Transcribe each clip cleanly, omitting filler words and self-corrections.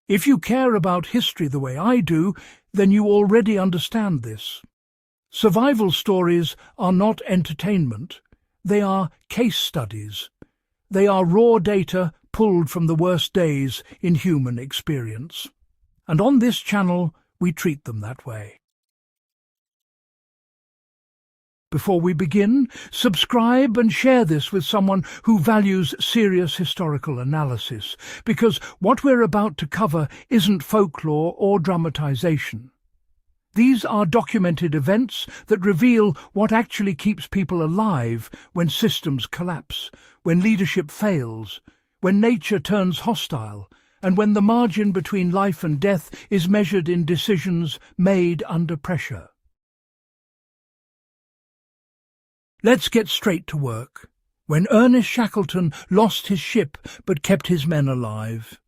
If you care about history the way I do, then you already understand this. Survival stories are not entertainment. They are case studies. They are raw data pulled from the worst days in human experience. And on this channel, we treat them that way. Before we begin, subscribe and share this with someone who values serious historical analysis, because what we're about to cover isn't folklore or dramatization. These are documented events that reveal what actually keeps people alive when systems collapse, when leadership fails, when nature turns hostile, and when the margin between life and death is measured in decisions made under pressure. Let's get straight to work. When Ernest Shackleton lost his ship but kept his men alive.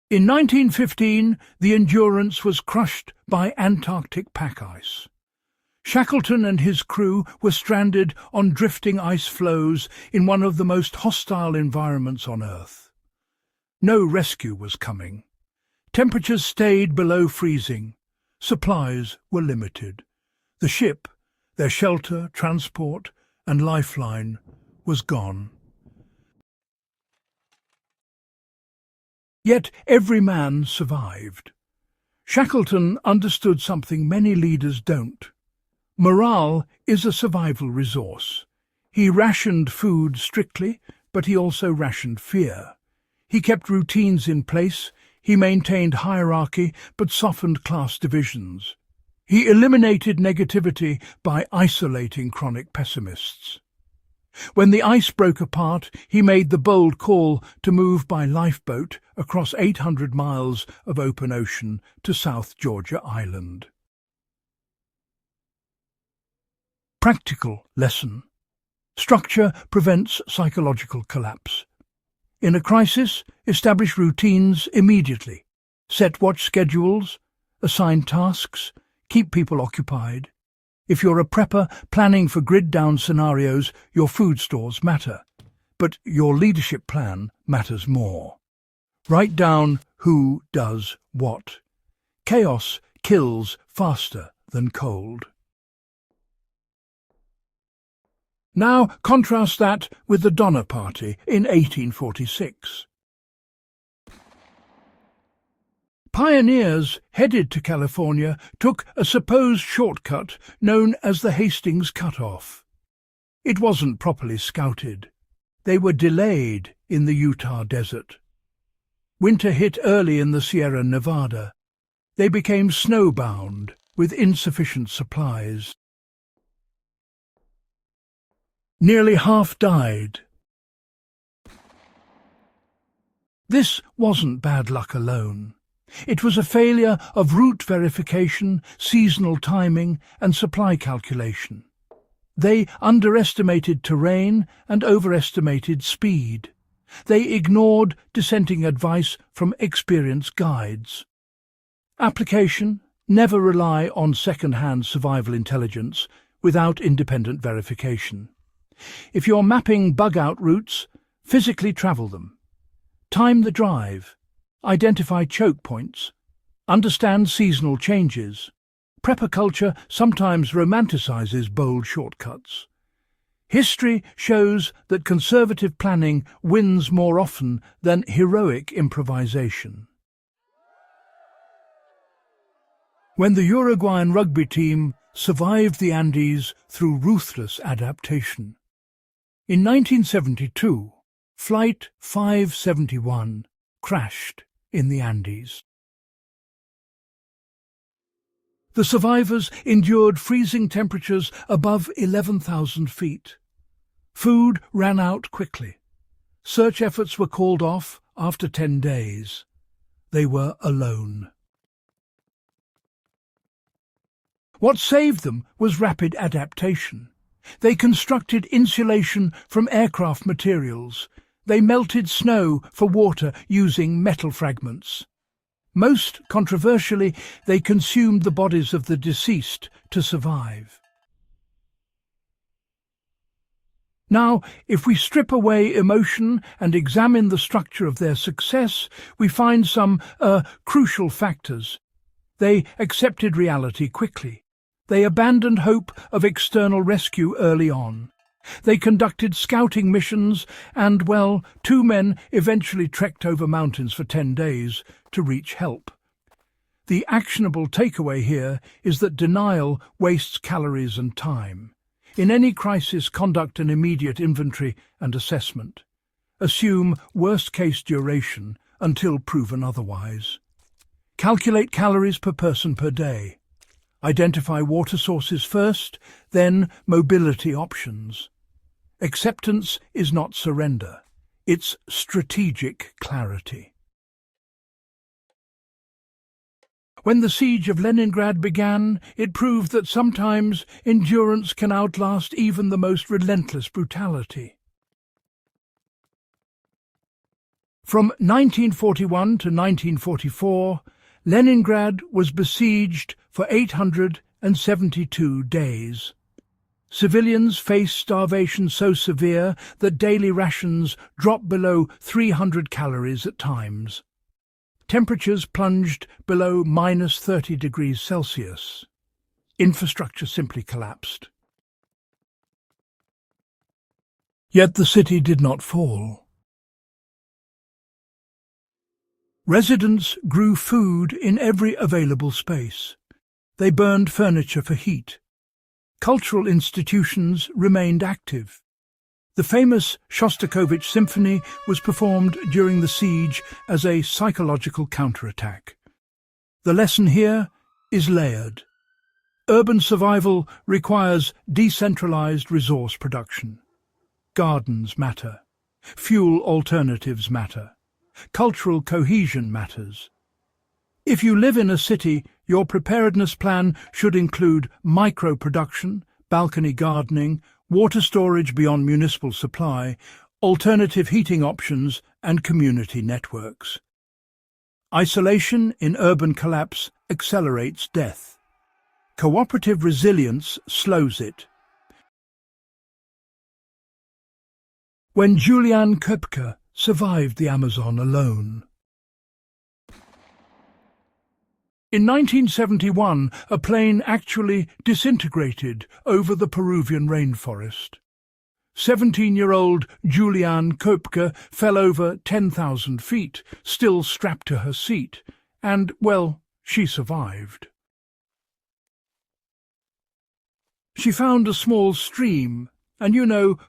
In 1915, the Endurance was crushed by Antarctic pack ice. Shackleton and his crew were stranded on drifting ice floes in one of the most hostile environments on Earth. No rescue was coming. Temperatures stayed below freezing. Supplies were limited. The ship, their shelter, transport, and lifeline, was gone. Yet every man survived. Shackleton understood something many leaders don't. Morale is a survival resource. He rationed food strictly, but he also rationed fear. He kept routines in place, he maintained hierarchy, but softened class divisions. He eliminated negativity by isolating chronic pessimists. When the ice broke apart, he made the bold call to move by lifeboat across 800 miles of open ocean to South Georgia Island. Practical lesson. Structure prevents psychological collapse. In a crisis, establish routines immediately. Set watch schedules, assign tasks, keep people occupied. If you're a prepper planning for grid-down scenarios, your food stores matter. But your leadership plan matters more. Write down who does what. Chaos kills faster than cold. Now contrast that with the Donner Party in 1846. Pioneers headed to California took a supposed shortcut known as the Hastings Cutoff. It wasn't properly scouted. They were delayed in the Utah desert. Winter hit early in the Sierra Nevada. They became snowbound with insufficient supplies. Nearly half died. This wasn't bad luck alone. It was a failure of route verification, seasonal timing, and supply calculation. They underestimated terrain and overestimated speed. They ignored dissenting advice from experienced guides. Application: never rely on second-hand survival intelligence without independent verification. If you're mapping bug-out routes, physically travel them. Time the drive. Identify choke points. Understand seasonal changes. Prepper culture sometimes romanticizes bold shortcuts. History shows that conservative planning wins more often than heroic improvisation. When the Uruguayan rugby team survived the Andes through ruthless adaptation. In 1972, Flight 571 crashed in the Andes. The survivors endured freezing temperatures above 11,000 feet. Food ran out quickly. Search efforts were called off after 10 days. They were alone. What saved them was rapid adaptation. They constructed insulation from aircraft materials. They melted snow for water using metal fragments. Most controversially, they consumed the bodies of the deceased to survive. Now, if we strip away emotion and examine the structure of their success, we find some crucial factors. They accepted reality quickly. They abandoned hope of external rescue early on. They conducted scouting missions and, well, 2 men eventually trekked over mountains for 10 days to reach help. The actionable takeaway here is that denial wastes calories and time. In any crisis, conduct an immediate inventory and assessment. Assume worst-case duration until proven otherwise. Calculate calories per person per day. Identify water sources first, then mobility options. Acceptance is not surrender. It's strategic clarity. When the Siege of Leningrad began, it proved that sometimes endurance can outlast even the most relentless brutality. From 1941 to 1944, Leningrad was besieged for 872 days. Civilians faced starvation so severe that daily rations dropped below 300 calories at times. Temperatures plunged below -30 degrees Celsius. Infrastructure simply collapsed. Yet the city did not fall. Residents grew food in every available space. They burned furniture for heat. Cultural institutions remained active. The famous Shostakovich Symphony was performed during the siege as a psychological counterattack. The lesson here is layered. Urban survival requires decentralized resource production. Gardens matter. Fuel alternatives matter. Cultural cohesion matters. If you live in a city, your preparedness plan should include micro-production, balcony gardening, water storage beyond municipal supply, alternative heating options, and community networks. Isolation in urban collapse accelerates death. Cooperative resilience slows it. When Julian Köpke survived the Amazon alone. In 1971, a plane actually disintegrated over the Peruvian rainforest. 17-year-old Julian Köpke fell over 10,000 feet, still strapped to her seat, and, well, she survived. She found a small stream and,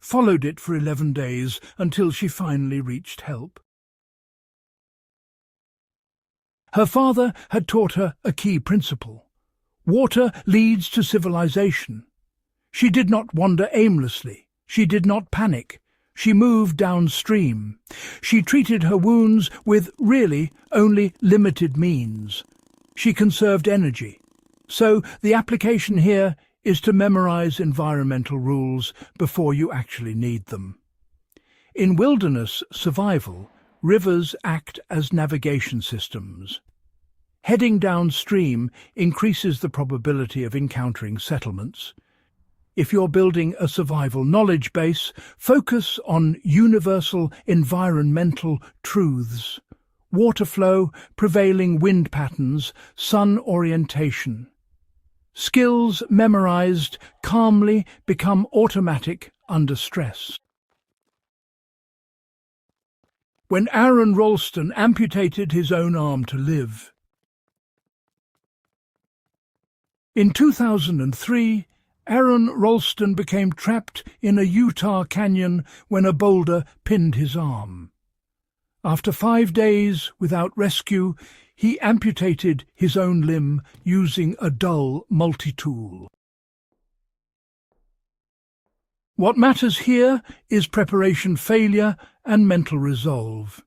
followed it for 11 days until she finally reached help. Her father had taught her a key principle. Water leads to civilization. She did not wander aimlessly. She did not panic. She moved downstream. She treated her wounds with really only limited means. She conserved energy. So the application here is to memorize environmental rules before you actually need them. In wilderness survival, rivers act as navigation systems. Heading downstream increases the probability of encountering settlements. If you're building a survival knowledge base, focus on universal environmental truths: water flow, prevailing wind patterns, sun orientation. Skills memorized calmly become automatic under stress. When Aaron Ralston amputated his own arm to live. In 2003, Aaron Ralston became trapped in a Utah canyon when a boulder pinned his arm. After 5 days without rescue, he amputated his own limb using a dull multi-tool. What matters here is preparation failure and mental resolve.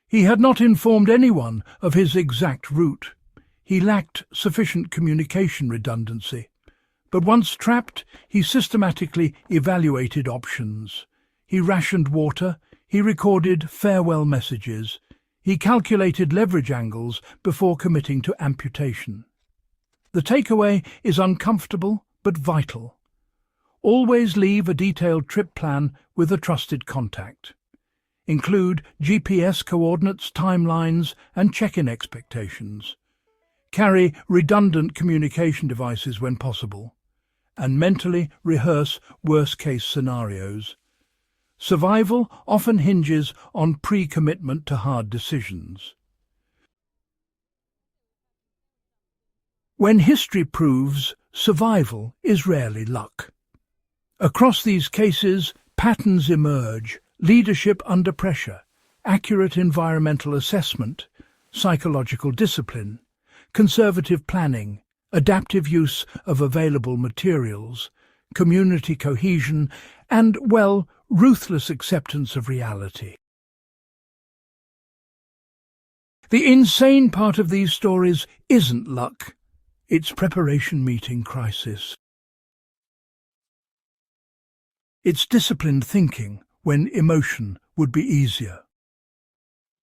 He had not informed anyone of his exact route. He lacked sufficient communication redundancy. But once trapped, he systematically evaluated options. He rationed water, he recorded farewell messages, he calculated leverage angles before committing to amputation. The takeaway is uncomfortable but vital. Always leave a detailed trip plan with a trusted contact. Include GPS coordinates, timelines, and check-in expectations. Carry redundant communication devices when possible, and mentally rehearse worst-case scenarios. Survival often hinges on pre-commitment to hard decisions. When history proves, survival is rarely luck. Across these cases, patterns emerge: leadership under pressure, accurate environmental assessment, psychological discipline, conservative planning, adaptive use of available materials, community cohesion, and, well, ruthless acceptance of reality. The insane part of these stories isn't luck. It's preparation meeting crisis. It's disciplined thinking when emotion would be easier.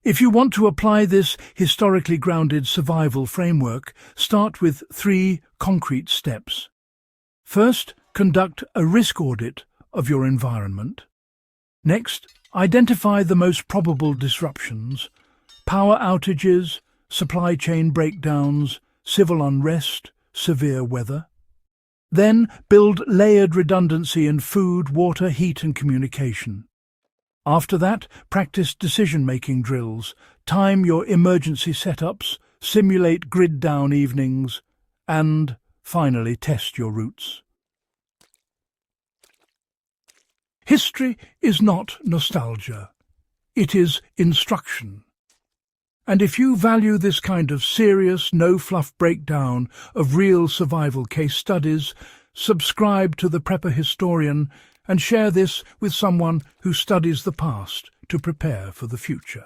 If you want to apply this historically grounded survival framework, start with 3 concrete steps. First, conduct a risk audit of your environment. Next, identify the most probable disruptions: power outages, supply chain breakdowns, civil unrest, severe weather. Then build layered redundancy in food, water, heat and communication. After that, practice decision-making drills, time your emergency setups, simulate grid-down evenings, and, finally, test your routes. History is not nostalgia. It is instruction. And if you value this kind of serious, no-fluff breakdown of real survival case studies, subscribe to The Prepper Historian and share this with someone who studies the past to prepare for the future.